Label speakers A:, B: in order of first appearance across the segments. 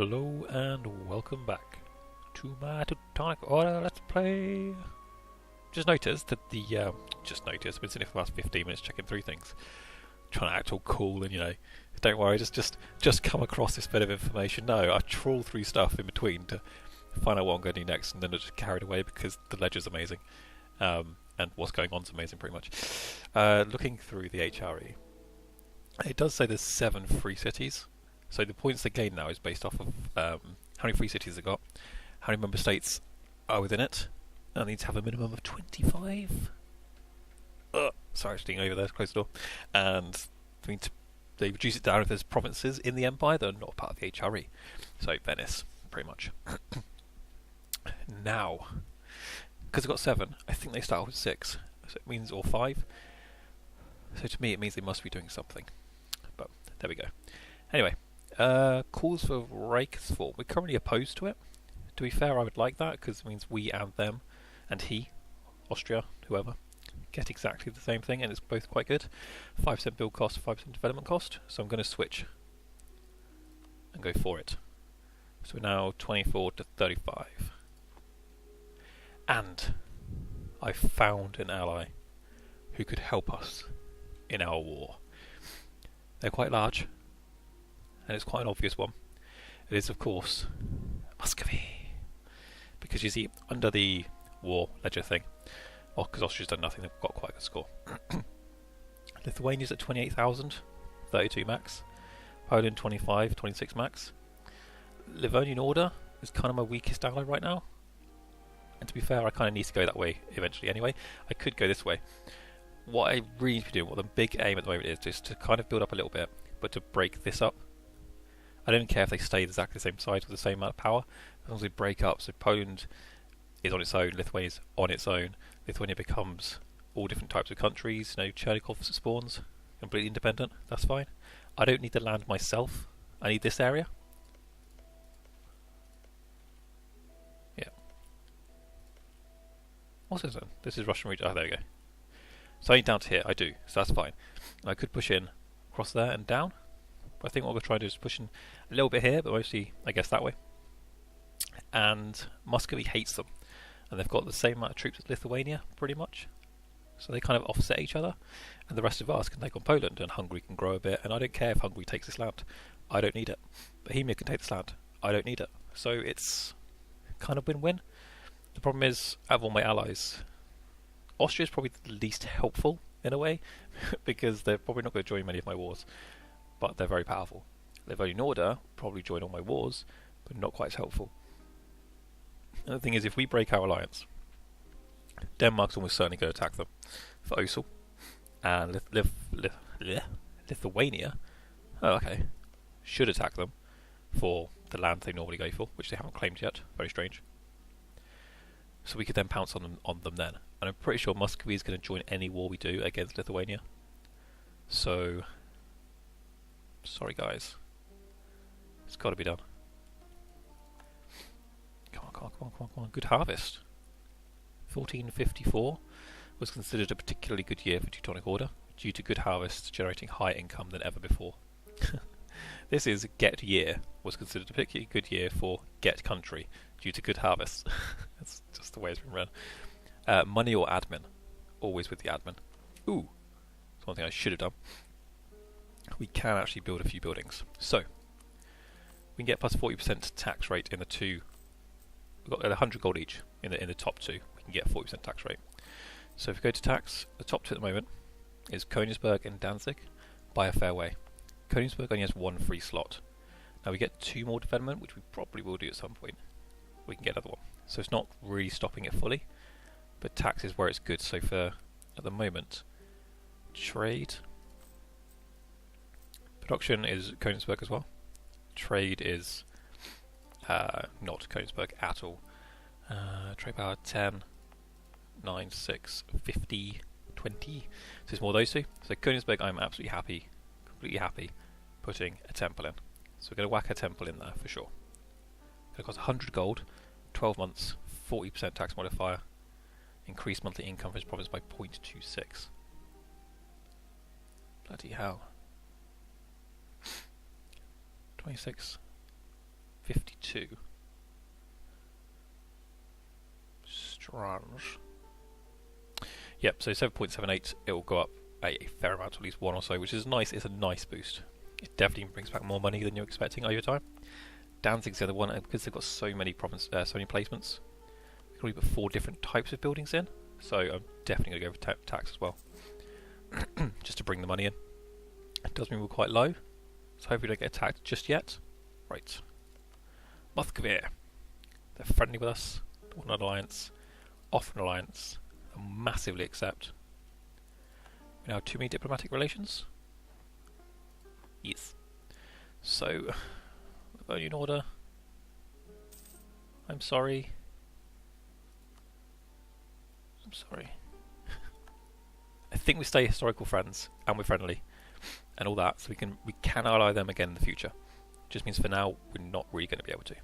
A: Hello and welcome back to my Teutonic Order Let's Play. Just noticed that I've been sitting for the last 15 minutes checking through things, trying to act all cool and don't worry, just come across this bit of information. No, I trawl through stuff in between to find out what I'm going to do next, and then I just carried away because the ledger's amazing, and what's going on is amazing pretty much. Looking through the HRE, it does say there's 7 free cities. So the points they gain now is based off of how many free cities they got, how many member states are within it, and they need to have a minimum of 25. Sorry, just over there, close the door. And they reduce it down if there's provinces in the empire that are not part of the HRE. So Venice, pretty much. Now, because they've got 7, I think they start with 6. So it means, or 5. So to me it means they must be doing something. But there we go. Anyway. Calls for Reichsform. We're currently opposed to it. To be fair, I would like that because it means we and them, and he, Austria, whoever, get exactly the same thing, and it's both quite good. 5% build cost, 5% development cost. So I'm going to switch and go for it. So we're now 24 to 35. And I found an ally who could help us in our war. They're quite large. And it's quite an obvious one. It is, of course, Muscovy. Because you see, under the war ledger thing, because Austria's done nothing, they've got quite a good score. Lithuania's at 28,000, 32 max. Poland 25, 26 max. Livonian Order is kind of my weakest ally right now. And to be fair, I kind of need to go that way eventually anyway. I could go this way. What I really need to be doing, what the big aim at the moment is, just to kind of build up a little bit, but to break this up. I don't care if they stay exactly the same size with the same amount of power, as long as they break up. So Poland is on its own, Lithuania is on its own. Lithuania becomes all different types of countries. Chernikov spawns, completely independent. That's fine. I don't need the land myself. I need this area. Yeah. What's this then? This is Russian region. Oh, there we go. So I need down to here. I do. So that's fine. And I could push in across there and down. I think what we're trying to do is push in a little bit here, but mostly, I guess, that way. And Muscovy hates them. And they've got the same amount of troops as Lithuania, pretty much. So they kind of offset each other. And the rest of us can take on Poland, and Hungary can grow a bit. And I don't care if Hungary takes this land. I don't need it. Bohemia can take this land. I don't need it. So it's kind of win-win. The problem is, out of all my allies, Austria is probably the least helpful, in a way, because they're probably not going to join many of my wars. But they're very powerful. Livonian Order probably join all my wars, but not quite as helpful. And the thing is, if we break our alliance, Denmark's almost certainly going to attack them for Osel. And Lithuania, should attack them for the land they normally go for, which they haven't claimed yet. Very strange. So we could then pounce on them then. And I'm pretty sure Muscovy is going to join any war we do against Lithuania. So, sorry guys. It's got to be done. Come on. Good harvest. 1454 was considered a particularly good year for Teutonic Order, due to good harvests generating higher income than ever before. This is Get Year was considered a particularly good year for Get Country, due to good harvests. That's just the way it's been run. Money or admin? Always with the admin. Ooh, that's one thing I should have done. We can actually build a few buildings. So, we can get plus 40% tax rate in the two. We've got 100 gold each in the top 2. We can get 40% tax rate. So if we go to tax, the top 2 at the moment is Königsberg and Danzig by a fair way. Königsberg only has 1 free slot. Now we get 2 more development, which we probably will do at some point. We can get another one. So it's not really stopping it fully, but tax is where it's good. So for, at the moment, trade. Production is Königsberg as well. Trade is not Königsberg at all. Trade power 10, 9, 6, 50, 20. So it's more those two. So Königsberg I'm absolutely happy, completely happy, putting a temple in. So we're going to whack a temple in there for sure. It costs 100 gold, 12 months, 40% tax modifier, increased monthly income for his province by 0.26. Bloody hell. 26. 52. Strange. Yep, so 7.78, it will go up a fair amount, at least one or so, which is nice. It's a nice boost. It definitely brings back more money than you're expecting over time. Danzig's the other one, because they've got so many so many placements. We can only put 4 different types of buildings in, so I'm definitely going to go for tax as well, just to bring the money in. It does mean we're quite low, so hopefully we don't get attacked just yet. Right. Muscovy. They're friendly with us, on an alliance, off an alliance, and massively accept. We now have too many diplomatic relations. Yes. So, Livonian Order. I'm sorry. I'm sorry. I think we stay historical friends, and we're friendly, and all that, so we can ally them again in the future. Just means for now we're not really going to be able to.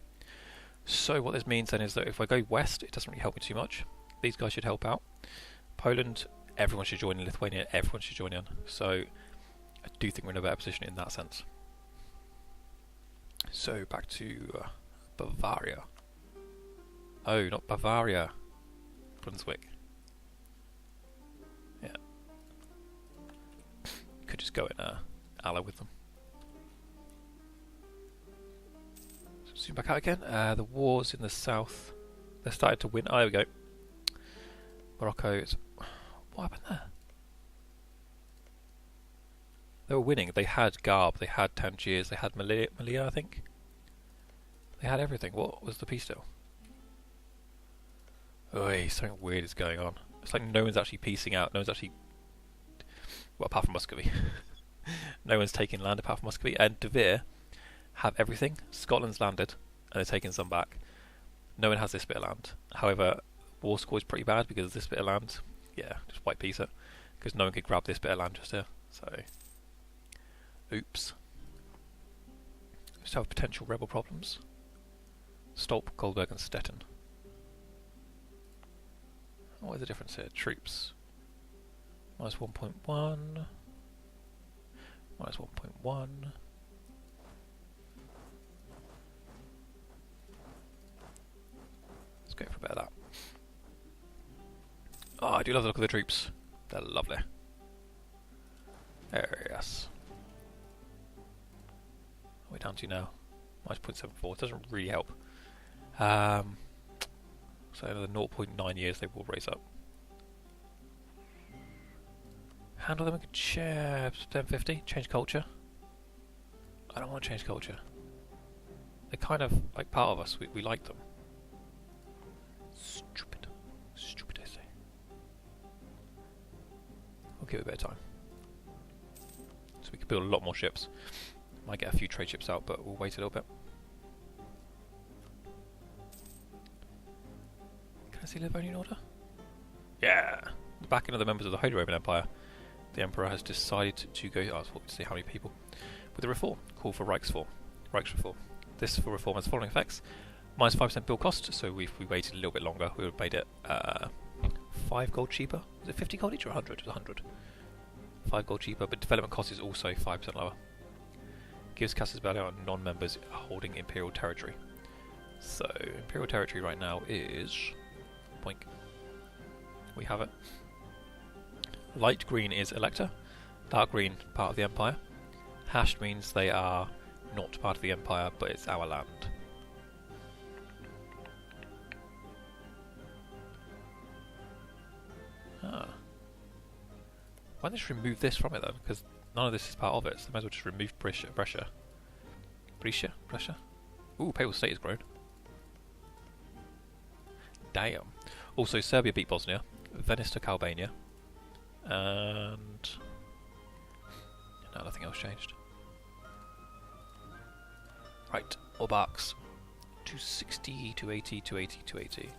A: So what this means then is that if I go west, it doesn't really help me too much. These guys should help out. Poland, everyone should join in. Lithuania, everyone should join in. So I do think we're in a better position in that sense. So back to Bavaria. Oh, not Bavaria. Brunswick. Yeah. Could just go in ally with them. So zoom back out again. The wars in the south. They started to win. Oh, there we go. Morocco. What happened there? They were winning. They had Garb, they had Tangiers, they had Malia, I think. They had everything. What was the peace deal? Oi, something weird is going on. It's like no one's actually piecing out. No one's actually... Well, apart from Muscovy. No one's taking land apart from Muscovy. And De Vere have everything. Scotland's landed, and they're taking some back. No one has this bit of land. However, war score is pretty bad because of this bit of land. Yeah, just white piece it. Because no one could grab this bit of land just here. So... Oops. Just have potential rebel problems. Stolp, Goldberg and Stettin. What is the difference here? Troops. Minus 1.1. Minus 1.1. Let's go for a bit of that. Oh, I do love the look of the troops. They're lovely. There, yes. We're down to now minus 0.74. It doesn't really help. So another 0.9 years they will raise up. Handle them, we could share 1050. Change culture. I don't want to change culture. They're kind of like part of us. We like them. Stupid. Stupid, I say. We'll give it a bit of time. So we can build a lot more ships. Might get a few trade ships out, but we'll wait a little bit. Can I see Livonian Order? Yeah! The backing of the members of the Holy Roman Empire. The Emperor has decided to go... Oh, let's see how many people. With the reform. Call for Reichsreform. This for reform has the following effects. Minus 5% build cost, so if we waited a little bit longer, we would have made it 5 gold cheaper. Was it 50 gold each or 100? It was 100. 5 gold cheaper, but development cost is also 5% lower. Gives Cassis value on non-members holding Imperial territory. So, Imperial territory right now is... Boink. We have it. Light green is Elector. Dark green, part of the Empire. Hashed means they are not part of the Empire, but it's our land. Ah. Why don't they just remove this from it then? Because none of this is part of it, so they might as well just remove Brescia. Ooh, Papal State has grown. Damn. Also, Serbia beat Bosnia. Venice took Albania. And... no, nothing else changed. Right, Orbarks. 260, 280, 280, 280.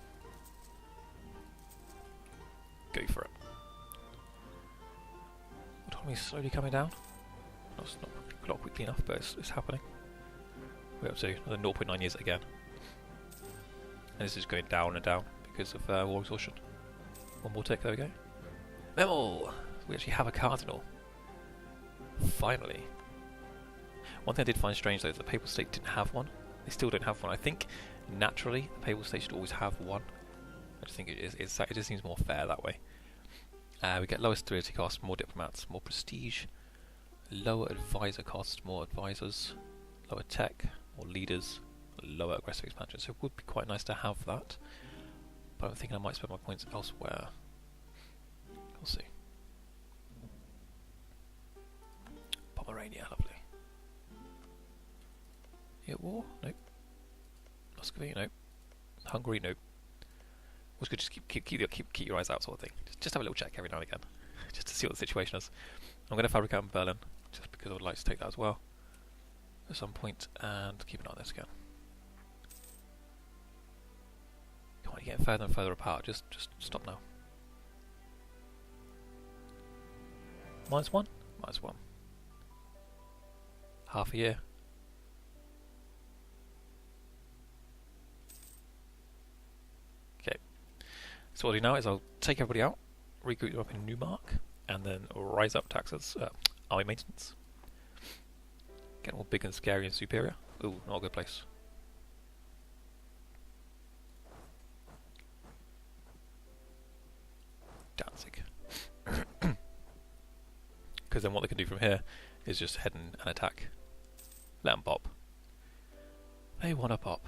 A: Go for it. Autonomy is slowly coming down. It's not quickly enough, but it's happening. We're up to another 0.9 years again. And this is going down and down because of war exhaustion. One more tick, there we go. Memo! We actually have a cardinal. Finally. One thing I did find strange though is the Papal State didn't have one. They still don't have one. I think naturally the papal state should always have one. I just think it just seems more fair that way. We get lower stability costs, more diplomats, more prestige, lower advisor costs, more advisors, lower tech, more leaders, lower aggressive expansion. So it would be quite nice to have that. But I'm thinking I might spend my points elsewhere. We'll see. Pomerania, lovely. You at war? Nope. Muscovy? Nope. Hungary? Nope. It was good to just keep your eyes out, sort of thing. Just have a little check every now and again, just to see what the situation is. I'm going to fabricate in Berlin, just because I would like to take that as well at some point, and keep an eye on this again. Come on, you're getting further and further apart. Just stop now. -1? -1. Half a year. Okay. So what I'll do now is I'll take everybody out, regroup them up in Newmark, and then rise up taxes, army maintenance. Get more big and scary and superior. Ooh, not a good place. Danzig. Because then what they can do from here is just head in and attack. Let them pop. They want to pop.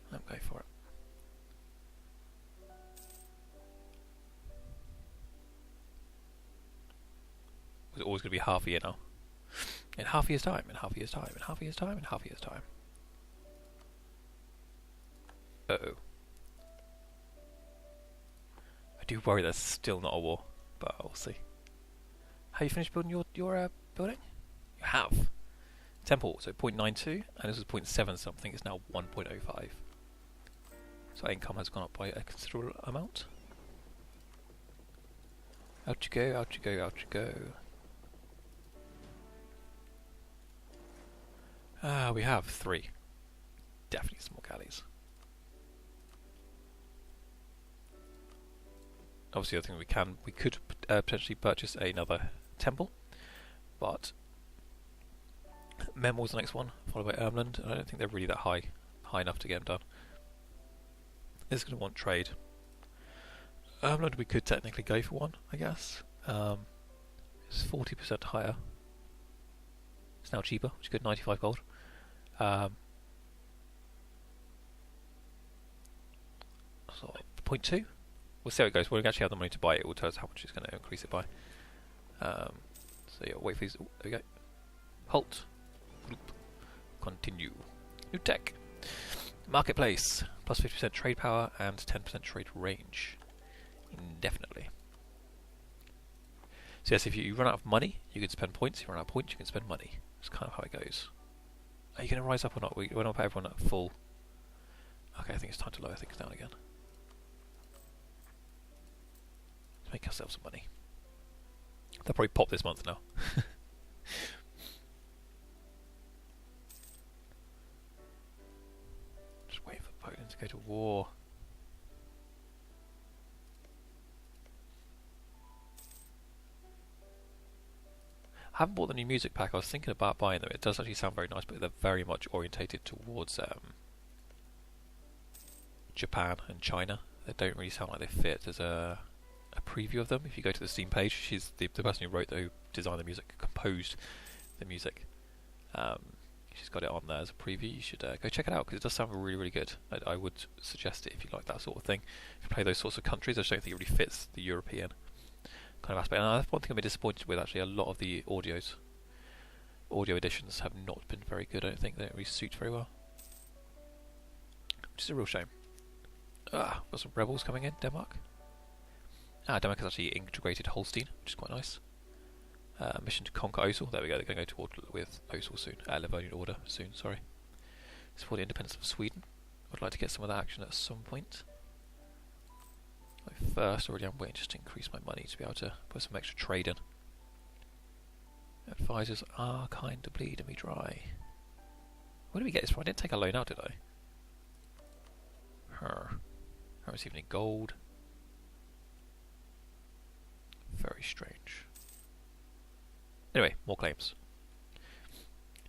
A: Let them go for it. Was it always going to be half a year now? In half a year's time, in half a year's time, in half a year's time, in half a year's time. Uh-oh. I do worry there's still not a war, but we'll see. Have you finished building your building? You have. Temple, so 0.92, and this was 0.7 something, it's now 1.05. So income has gone up by a considerable amount. Out you go, out you go, out you go. We have 3. Definitely small galleys. Obviously, the other thing we could potentially purchase another temple, but Mem was the next one, followed by Ermland, and I don't think they're really that high enough to get them done. This is going to want trade. Ermland we could technically go for one, I guess. It's 40% higher. It's now cheaper, which is good, 95 gold. So 0.2. We'll see how it goes. We'll actually have the money to buy it. It will tell us how much it's going to increase it by. So yeah, wait for these. There we go. Halt. Bloop. Continue. New tech. Marketplace. Plus 50% trade power and 10% trade range. Indefinitely. So yes, if you run out of money, you can spend points. If you run out of points, you can spend money. That's kind of how it goes. Are you going to rise up or not? We're not put everyone at full. Okay, I think it's time to lower things down again. Make ourselves some money. They'll probably pop this month now. Just waiting for Poland to go to war. I haven't bought the new music pack. I was thinking about buying them. It does actually sound very nice, but they're very much orientated towards Japan and China. They don't really sound like they fit. There's a preview of them. If you go to the Steam page, she's the person who designed the music, composed the music. She's got it on there as a preview. You should go check it out because it does sound really, really good. I would suggest it if you like that sort of thing. If you play those sorts of countries, I just don't think it really fits the European kind of aspect. And that's one thing I'm a bit disappointed with actually. A lot of the audio editions have not been very good. I don't think they don't really suit very well, which is a real shame. Got some rebels coming in, Denmark. Denmark has actually integrated Holstein, which is quite nice. Mission to conquer Osel. There we go. They're going to go with Osel soon. Livonian Order soon, sorry. Support the independence of Sweden. I'd like to get some of that action at some point. First, already I'm waiting just to increase my money to be able to put some extra trade in. Advisors are kind of bleeding me dry. Where did we get this from? I didn't take a loan out, did I? I haven't received any gold. Very strange. Anyway, more claims.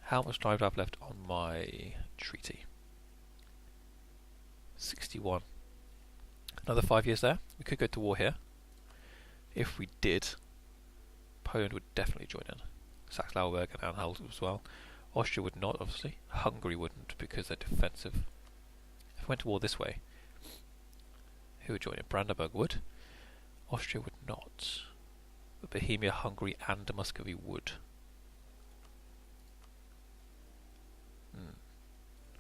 A: How much time do I have left on my treaty? 61. Another 5 years there. We could go to war here. If we did, Poland would definitely join in. Saxe-Lauenburg and Anhalt as well. Austria would not, obviously. Hungary wouldn't because they're defensive. If we went to war this way, who would join in? Brandenburg would. Austria would not. But Bohemia, Hungary and Muscovy would.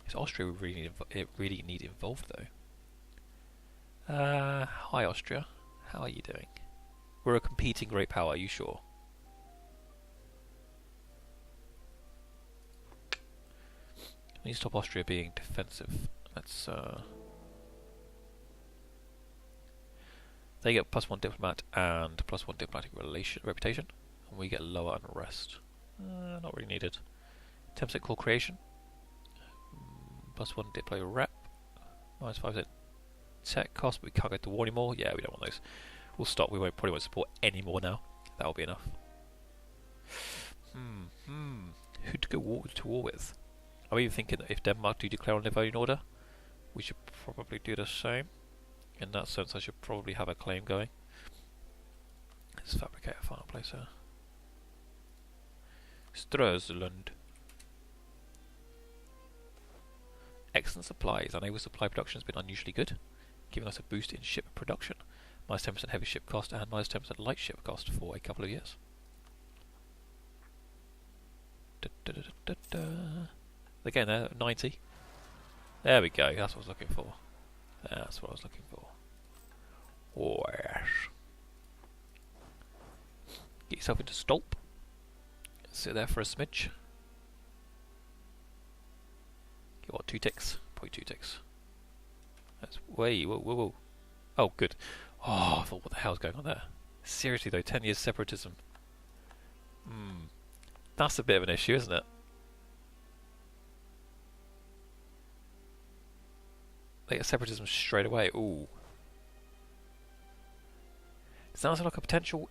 A: Is Austria really need involved though? Hi Austria. How are you doing? We're a competing great power, are you sure? We need to stop Austria being defensive. Let's they get +1 diplomat and +1 diplomatic reputation, and we get lower unrest. Not really needed. 10% core creation. +1 diplo rep. -5% tech cost, but we can't go to war anymore. Yeah, we don't want those. We'll stop. We probably won't support any more now. That'll be enough. Who to go to war with? I'm even thinking that if Denmark do declare on Livonian order, we should probably do the same. In that sense, I should probably have a claim going. Let's fabricate a final place here. Ströslund. Excellent supplies. Our naval supply production has been unusually good, giving us a boost in ship production. -10% heavy ship cost and -10% light ship cost for a couple of years. Again, there, 90. There we go. That's what I was looking for. That's what I was looking for. Oh, yes. Get yourself into Stolp. Sit there for a smidge. Get what, 2 ticks? Probably 2 ticks. That's way, whoa. Oh, good. Oh, I thought, what the hell's going on there? Seriously though, 10 years separatism. That's a bit of an issue, isn't it? They get separatism straight away. Ooh. Does that sound like a potential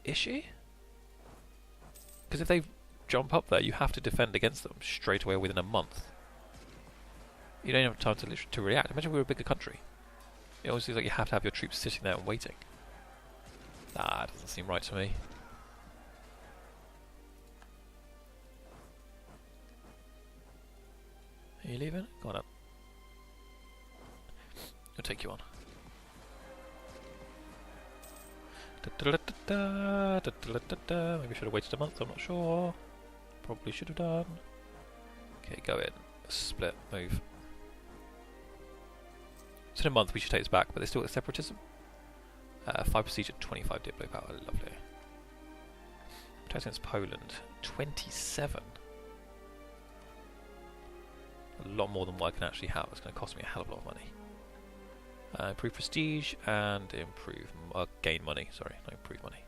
A: issue? Because if they jump up there, you have to defend against them straight away within a month. You don't have time to react. Imagine we were a bigger country. It always seems like you have to have your troops sitting there and waiting. That doesn't seem right to me. Are you leaving? Go on up. I'll take you on. Maybe I should have waited a month, I'm not sure. Probably should have done. Okay, go in. Split, move. So in a month we should take this back, but they still get separatism. 5 prestige at 25 diplo power, lovely. Protect against Poland, 27. A lot more than what I can actually have. It's going to cost me a hell of a lot of money. Improve prestige and improve gain money. Sorry, not improve money.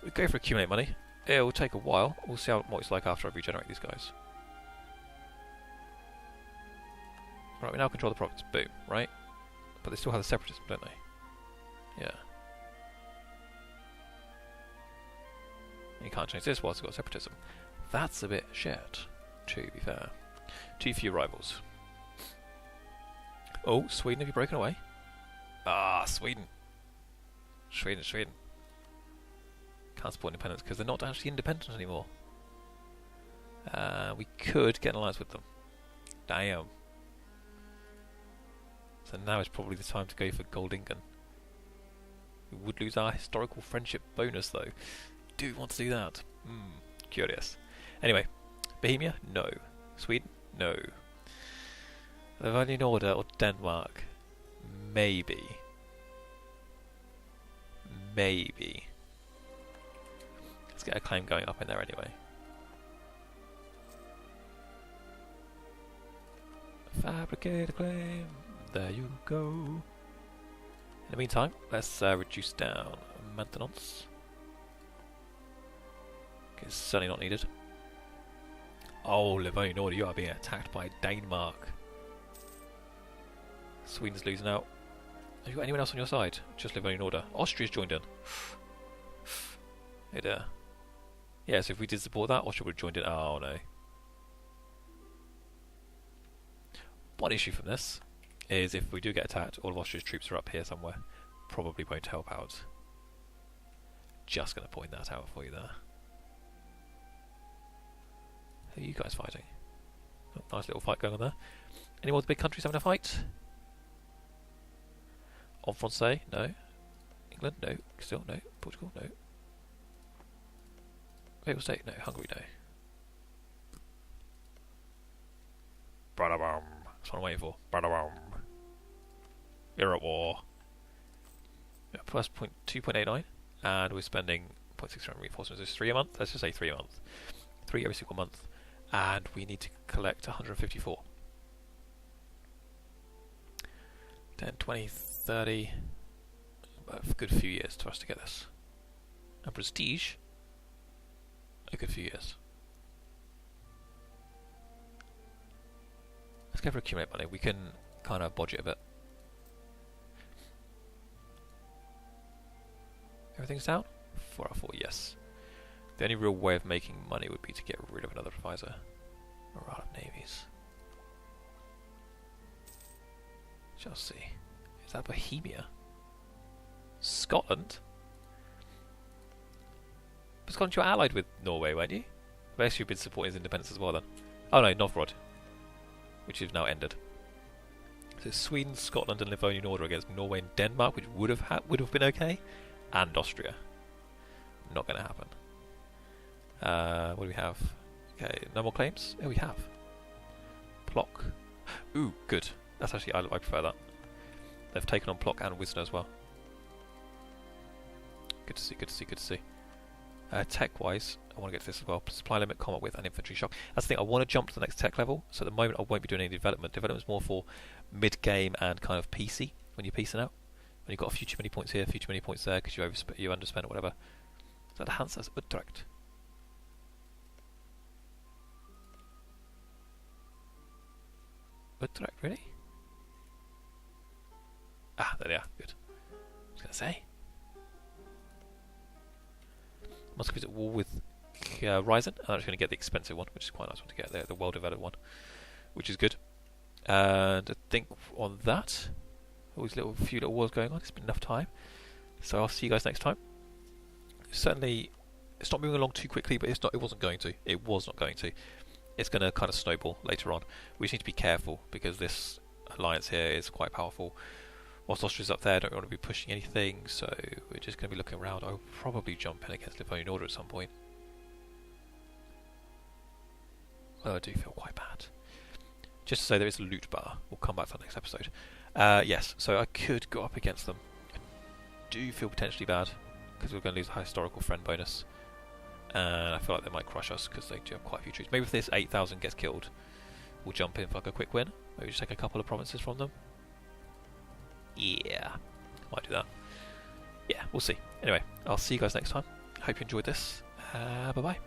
A: We go for accumulate money. It will take a while. We'll see what it's like after I regenerate these guys. Right, we now control the province. Boom. Right, but they still have the separatism, don't they? Yeah. And you can't change this whilst it's got separatism. That's a bit shit, to be fair. Too few rivals. Oh, Sweden, have you broken away? Ah, Sweden. Sweden. Can't support independence because they're not actually independent anymore. We could get an alliance with them. Damn. So now is probably the time to go for Goldingen. We would lose our historical friendship bonus though. Do want to do that? Curious. Anyway, Bohemia? No. Sweden? No. Livonian Order or Denmark? Maybe. Maybe. Let's get a claim going up in there anyway. Fabricate a claim. There you go. In the meantime, let's reduce down maintenance. It's certainly not needed. Oh, Livonian Order, you are being attacked by Denmark. Sweden's losing out. Have you got anyone else on your side? Just Livonian Order. Austria's joined in. Hey there. Yeah, so if we did support that, Austria would have joined it. Oh no. One issue from this is if we do get attacked, all of Austria's troops are up here somewhere. Probably won't help out. Just going to point that out for you there. Who are you guys fighting? Oh, nice little fight going on there. Any more of the big countries having a fight? En Francais? No. England? No. Still no. Portugal? No. Papal State? No. Hungary? No. Bradabam. That's what I'm waiting for. Bradabam. You're at war. Yeah, plus 2.89, and we're spending 0.6 on reinforcements. It's 3 a month. Let's just say 3 a month. 3 every single month, and we need to collect 154. 10, 20, 30. A good few years for us to get this. And prestige. A good few years. Let's go for accumulate money. We can kind of bodge it a bit. Everything's down? 4 out of 4, yes. The only real way of making money would be to get rid of another advisor. Morale of navies. Shall see. Is that Bohemia? Scotland? But Scotland, you're allied with Norway, weren't you? I guess you've been supporting his independence as well then. Oh no, Novgorod. Which is now ended. So Sweden, Scotland and Livonia in order against Norway and Denmark, which would have been okay. And Austria. Not going to happen. What do we have? Okay, no more claims? Oh, we have. Plock. Ooh, good. That's actually, I prefer that. They've taken on Plock and Wisner as well. Good to see, good to see, good to see. Tech-wise, I want to get to this as well. Supply limit, combat width, and infantry shock. That's the thing, I want to jump to the next tech level. So at the moment, I won't be doing any development. Development is more for mid-game and kind of PC, when you're piecing out. When you've got a few too many points here, a few too many points there, because you underspent or whatever. Is that Hans? That's Utrecht. Utrecht, really? Ah, there they are. Good. I was going to say. Muscovy's at war with Ryzen. I'm actually going to get the expensive one, which is quite a nice one to get. The well-developed one, which is good. And I think on that, all these few little wars going on. It's been enough time. So I'll see you guys next time. Certainly, it's not moving along too quickly, but it's not. It wasn't going to. It was not going to. It's going to kind of snowball later on. We just need to be careful because this alliance here is quite powerful. Whilst Austria's up there, I don't want to be pushing anything, so we're just going to be looking around. I'll probably jump in against Livonian Order at some point. Well, I do feel quite bad. Just to say there is a loot bar. We'll come back to that next episode. Yes, so I could go up against them. I do feel potentially bad because we're going to lose the historical friend bonus. And I feel like they might crush us because they do have quite a few troops. Maybe if this 8,000 gets killed, we'll jump in for like a quick win. Maybe just take a couple of provinces from them. Yeah, might do that. Yeah, we'll see. Anyway, I'll see you guys next time. Hope you enjoyed this. Bye-bye.